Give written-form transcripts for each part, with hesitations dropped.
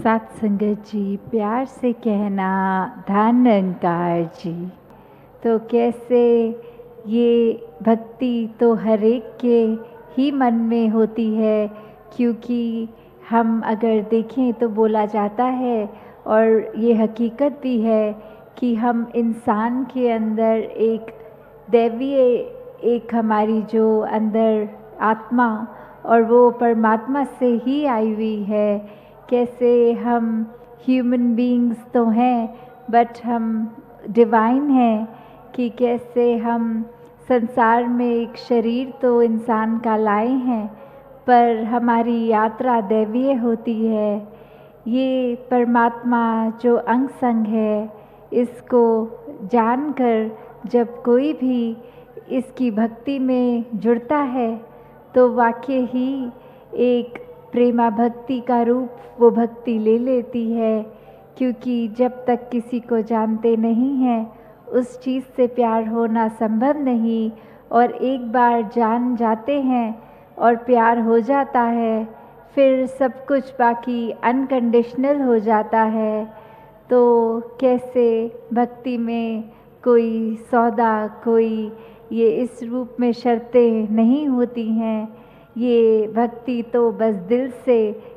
सत्संगत जी, प्यार से कहना धन निरंकार जी। तो कैसे ये भक्ति तो हर एक के ही मन में होती है, क्योंकि हम अगर देखें तो बोला जाता है और ये हकीकत भी है कि हम इंसान के अंदर एक दैवीय एक हमारी जो अंदर आत्मा और वो परमात्मा से ही आई हुई है। कैसे हम ह्यूमन बीइंग्स तो हैं बट हम डिवाइन हैं, कि कैसे हम संसार में एक शरीर तो इंसान का लाए हैं पर हमारी यात्रा दैवीय होती है। ये परमात्मा जो अंग संग है, इसको जानकर जब कोई भी इसकी भक्ति में जुड़ता है तो वाकई ही एक प्रेमा भक्ति का रूप वो भक्ति ले लेती है, क्योंकि जब तक किसी को जानते नहीं हैं उस चीज़ से प्यार होना संभव नहीं, और एक बार जान जाते हैं और प्यार हो जाता है फिर सब कुछ बाकी अनकंडीशनल हो जाता है। तो कैसे भक्ति में कोई सौदा, कोई ये इस रूप में शर्तें नहीं होती हैं। ये भक्ति तो बस दिल से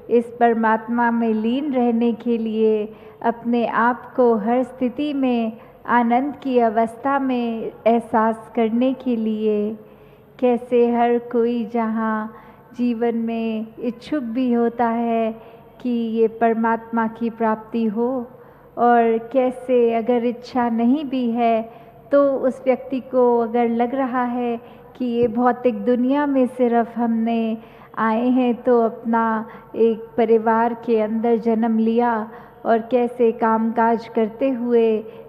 इस परमात्मा में लीन रहने के लिए, अपने आप को हर स्थिति में आनंद की अवस्था में एहसास करने के लिए। कैसे हर कोई जहाँ जीवन में इच्छुक भी होता है कि ये परमात्मा की प्राप्ति हो, और कैसे अगर इच्छा नहीं भी है तो उस व्यक्ति को अगर लग रहा है कि ये भौतिक दुनिया में सिर्फ हमने आए हैं तो अपना एक परिवार के अंदर जन्म लिया और कैसे कामकाज करते हुए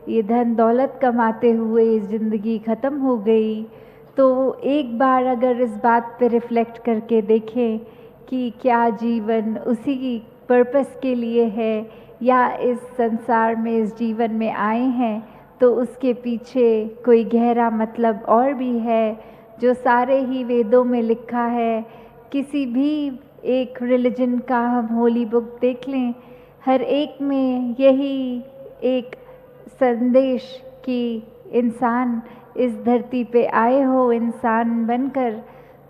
ये धन दौलत कमाते हुए ज़िंदगी ख़त्म हो गई, तो एक बार अगर इस बात पे रिफ़्लेक्ट करके देखें कि क्या जीवन उसी पर्पस के लिए है या इस संसार में इस जीवन में आए हैं तो उसके पीछे कोई गहरा मतलब और भी है जो सारे ही वेदों में लिखा है। किसी भी एक रिलीजन का हम होली बुक देख लें, हर एक में यही एक संदेश कि इंसान इस धरती पे आए हो इंसान बनकर,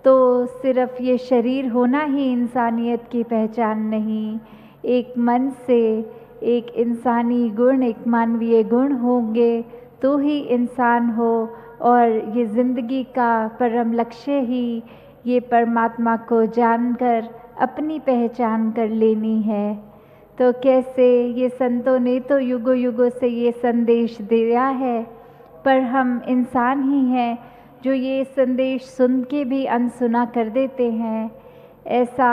तो सिर्फ ये शरीर होना ही इंसानियत की पहचान नहीं, एक मन से एक इंसानी गुण, एक मानवीय गुण होंगे तो ही इंसान हो, और ये ज़िंदगी का परम लक्ष्य ही ये परमात्मा को जानकर अपनी पहचान कर लेनी है। तो कैसे ये संतों ने तो युगों युगों से ये संदेश दिया है, पर हम इंसान ही हैं जो ये संदेश सुन के भी अनसुना कर देते हैं। ऐसा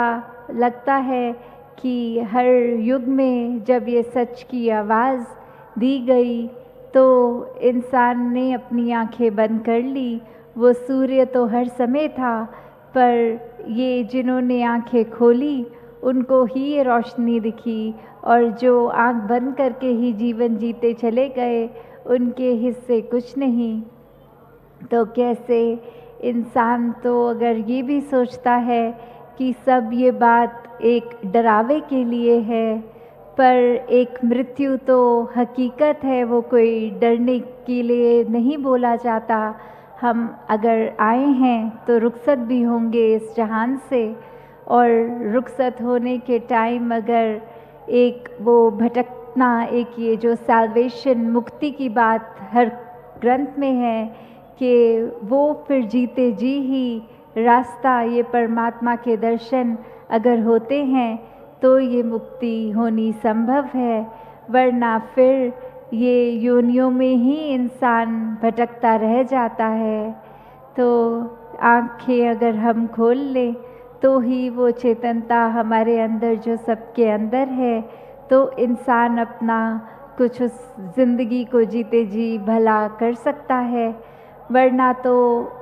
लगता है कि हर युग में जब ये सच की आवाज़ दी गई तो इंसान ने अपनी आंखें बंद कर ली। वो सूर्य तो हर समय था, पर ये जिन्होंने आंखें खोली उनको ही ये रोशनी दिखी, और जो आंख बंद करके ही जीवन जीते चले गए उनके हिस्से कुछ नहीं। तो कैसे इंसान तो अगर ये भी सोचता है कि सब ये बात एक डरावे के लिए है, पर एक मृत्यु तो हकीकत है, वो कोई डरने के लिए नहीं बोला जाता। हम अगर आए हैं तो रुखसत भी होंगे इस जहान से, और रुखसत होने के टाइम अगर एक वो भटकना, एक ये जो सैल्वेशन मुक्ति की बात हर ग्रंथ में है कि वो फिर जीते जी ही रास्ता, ये परमात्मा के दर्शन अगर होते हैं तो ये मुक्ति होनी संभव है, वरना फिर ये योनियों में ही इंसान भटकता रह जाता है। तो आँखें अगर हम खोल लें तो ही वो चेतनता हमारे अंदर जो सबके अंदर है, तो इंसान अपना कुछ उस ज़िंदगी को जीते जी भला कर सकता है, वरना तो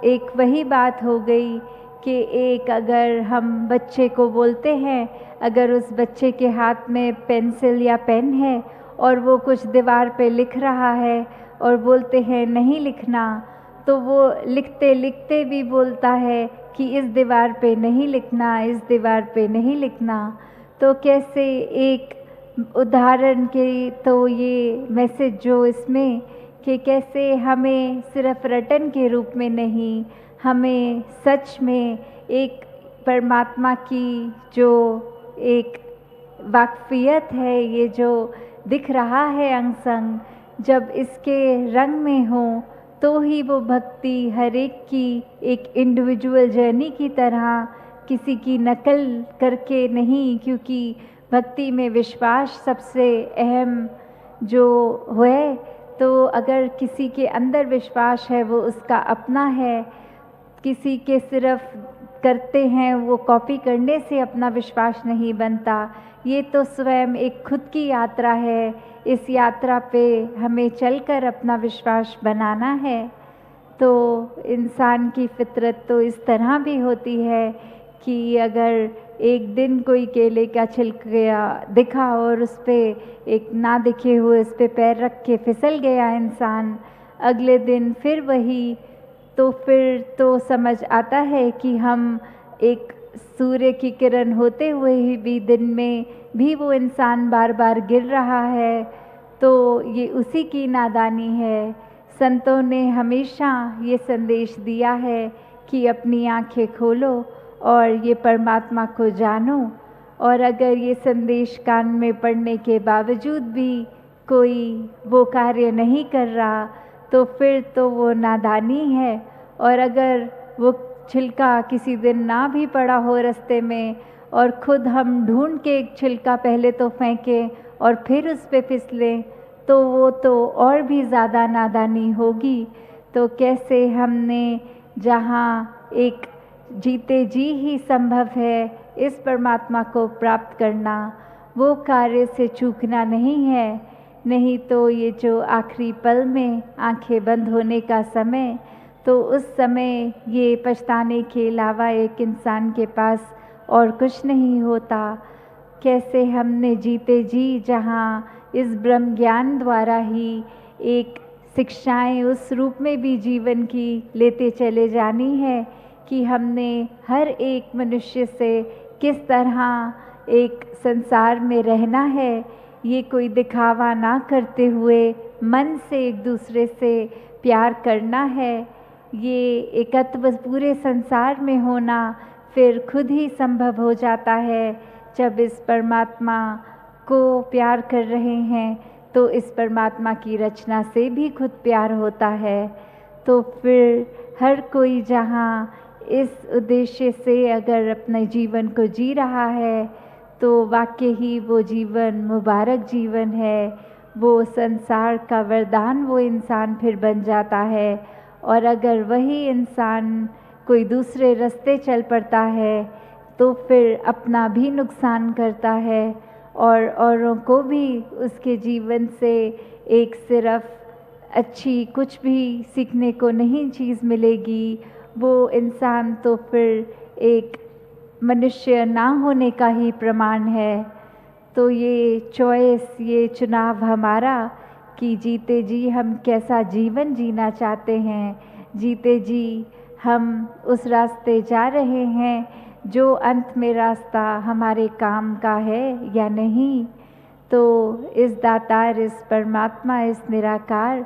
एक वही बात हो गई कि एक अगर हम बच्चे को बोलते हैं, अगर उस बच्चे के हाथ में पेंसिल या पेन है और वो कुछ दीवार पे लिख रहा है और बोलते हैं नहीं लिखना, तो वो लिखते लिखते भी बोलता है कि इस दीवार पे नहीं लिखना, इस दीवार पे नहीं लिखना। तो कैसे एक उदाहरण के तो ये मैसेज जो इसमें कि कैसे हमें सिर्फ रटन के रूप में नहीं, हमें सच में एक परमात्मा की जो एक वाकफियत है, ये जो दिख रहा है अंग संग, जब इसके रंग में हो तो ही वो भक्ति हर एक की एक इंडिविजुअल जर्नी की तरह, किसी की नकल करके नहीं, क्योंकि भक्ति में विश्वास सबसे अहम जो है। तो अगर किसी के अंदर विश्वास है वो उसका अपना है, किसी के सिर्फ करते हैं वो कॉपी करने से अपना विश्वास नहीं बनता। ये तो स्वयं एक खुद की यात्रा है, इस यात्रा पे हमें चलकर अपना विश्वास बनाना है। तो इंसान की फितरत तो इस तरह भी होती है कि अगर एक दिन कोई केले का छिलका दिखा और उस पर एक ना दिखे हुए उस पर पैर रख के फिसल गया इंसान, अगले दिन फिर वही, तो फिर तो समझ आता है कि हम एक सूर्य की किरण होते हुए ही भी दिन में भी वो इंसान बार बार गिर रहा है। तो ये उसी की नादानी है। संतों ने हमेशा ये संदेश दिया है कि अपनी आंखें खोलो और ये परमात्मा को जानो। और अगर ये संदेश कान में पड़ने के बावजूद भी कोई वो कार्य नहीं कर रहा तो फिर तो वो नादानी है। और अगर वो छिलका किसी दिन ना भी पड़ा हो रास्ते में और खुद हम ढूंढ के एक छिलका पहले तो फेंकें और फिर उस पे फिसलें, तो वो तो और भी ज़्यादा नादानी होगी। तो कैसे हमने जहाँ एक जीते जी ही संभव है इस परमात्मा को प्राप्त करना, वो कार्य से चूकना नहीं है। नहीं तो ये जो आखिरी पल में आंखें बंद होने का समय, तो उस समय ये पछताने के अलावा एक इंसान के पास और कुछ नहीं होता। कैसे हमने जीते जी जहाँ इस ब्रह्म ज्ञान द्वारा ही एक शिक्षाएं उस रूप में भी जीवन की लेते चले जानी है कि हमने हर एक मनुष्य से किस तरह एक संसार में रहना है, ये कोई दिखावा ना करते हुए मन से एक दूसरे से प्यार करना है। ये एकत्व पूरे संसार में होना फिर खुद ही संभव हो जाता है जब इस परमात्मा को प्यार कर रहे हैं, तो इस परमात्मा की रचना से भी खुद प्यार होता है। तो फिर हर कोई जहाँ इस उद्देश्य से अगर अपने जीवन को जी रहा है तो वाकई ही वो जीवन मुबारक जीवन है, वो संसार का वरदान वो इंसान फिर बन जाता है। और अगर वही इंसान कोई दूसरे रास्ते चल पड़ता है तो फिर अपना भी नुकसान करता है और औरों को भी उसके जीवन से एक सिर्फ अच्छी कुछ भी सीखने को नहीं चीज़ मिलेगी। वो इंसान तो फिर एक मनुष्य ना होने का ही प्रमाण है। तो ये चॉइस, ये चुनाव हमारा कि जीते जी हम कैसा जीवन जीना चाहते हैं, जीते जी हम उस रास्ते जा रहे हैं जो अंत में रास्ता हमारे काम का है या नहीं। तो इस दातार, इस परमात्मा, इस निराकार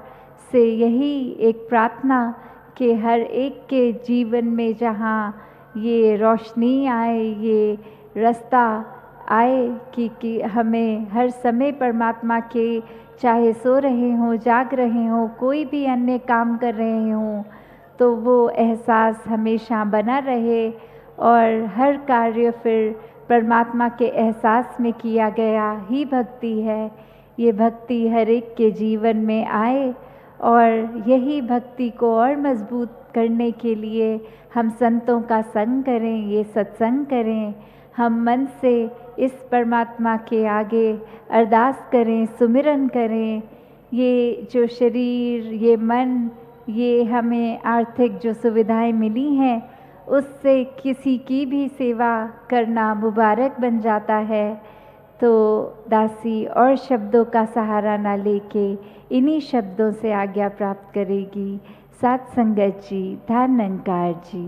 से यही एक प्रार्थना कि हर एक के जीवन में जहाँ ये रोशनी आए, ये रास्ता आए कि हमें हर समय परमात्मा के, चाहे सो रहे हों, जाग रहे हों, कोई भी अन्य काम कर रहे हों, तो वो एहसास हमेशा बना रहे और हर कार्य फिर परमात्मा के एहसास में किया गया ही भक्ति है। ये भक्ति हर एक के जीवन में आए और यही भक्ति को और मजबूत करने के लिए हम संतों का संग करें, ये सत्संग करें, हम मन से इस परमात्मा के आगे अरदास करें, सुमिरन करें। ये जो शरीर, ये मन, ये हमें आर्थिक जो सुविधाएं मिली हैं उससे किसी की भी सेवा करना मुबारक बन जाता है। तो दासी और शब्दों का सहारा ना लेके इन्हीं शब्दों से आज्ञा प्राप्त करेगी। साथ संगत जी, ध्यान निरंकार जी।